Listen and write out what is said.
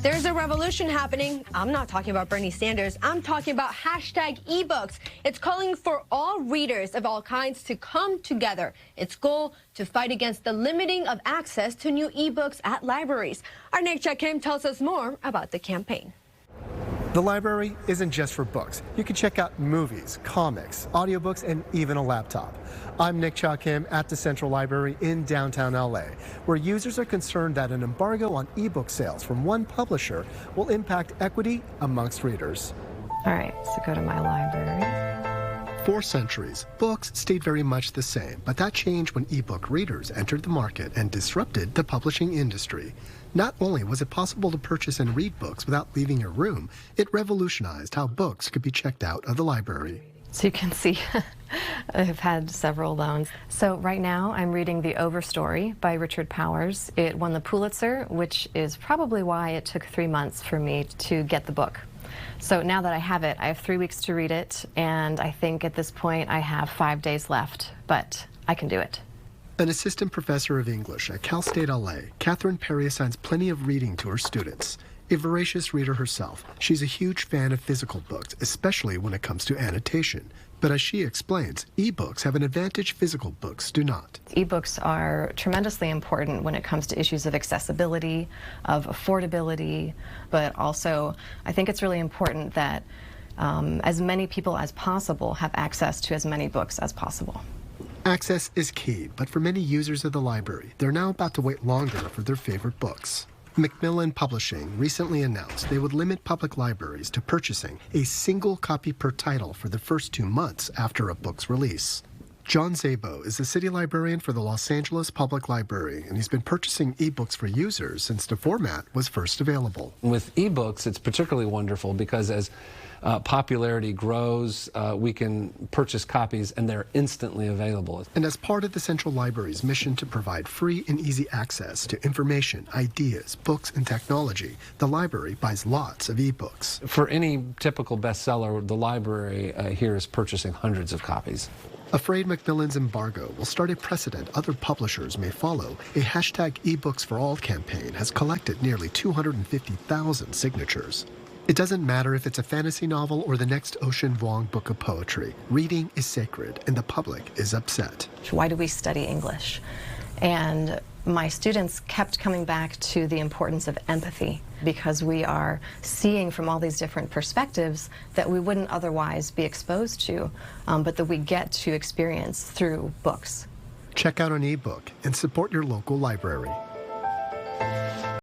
There's a revolution happening. I'm not talking about Bernie Sanders. I'm talking about hashtag ebooks. It's calling for all readers of all kinds to come together. Its goal to fight against the limiting of access to new ebooks at libraries. Our Nick Cha-Kim tells us more about the campaign. The library isn't just for books. You can check out movies, comics, audiobooks, and even a laptop. I'm Nick Cha-Kim at the Central Library in downtown LA, where users are concerned that an embargo on ebook sales from one publisher will impact equity amongst readers. All right, so go to my library. For centuries, books stayed very much the same, but that changed when ebook readers entered the market and disrupted the publishing industry. Not only was it possible to purchase and read books without leaving your room, it revolutionized how books could be checked out of the library. So you can see I've had several loans. So right now I'm reading The Overstory by Richard Powers. It won the Pulitzer, which is probably why it took 3 months for me to get the book. So now that I have it, I have 3 weeks to read it, and I think at this point I have 5 days left, but I can do it. An assistant professor of English at Cal State LA, Catherine Perry assigns plenty of reading to her students. A voracious reader herself, she's a huge fan of physical books, especially when it comes to annotation. But as she explains, ebooks have an advantage physical books do not. Ebooks are tremendously important when it comes to issues of accessibility, of affordability, but also I think it's really important that as many people as possible have access to as many books as possible. Access is key, but for many users of the library, they're now about to wait longer for their favorite books. Macmillan Publishing recently announced they would limit public libraries to purchasing a single copy per title for the first 2 months after a book's release. John Szabo is the city librarian for the Los Angeles Public Library, and he's been purchasing ebooks for users since the format was first available. With ebooks, it's particularly wonderful because as popularity grows, we can purchase copies and they're instantly available. And as part of the Central Library's mission to provide free and easy access to information, ideas, books, and technology, the library buys lots of ebooks. For any typical bestseller, the library here is purchasing hundreds of copies. Afraid Macmillan's embargo will start a precedent other publishers may follow, a hashtag ebooks for all campaign has collected nearly 250,000 signatures. It doesn't matter if it's a fantasy novel or the next Ocean Vuong book of poetry. Reading is sacred, and the public is upset. Why do we study English? And my students kept coming back to the importance of empathy because we are seeing from all these different perspectives that we wouldn't otherwise be exposed to, but that we get to experience through books. Check out an ebook and support your local library.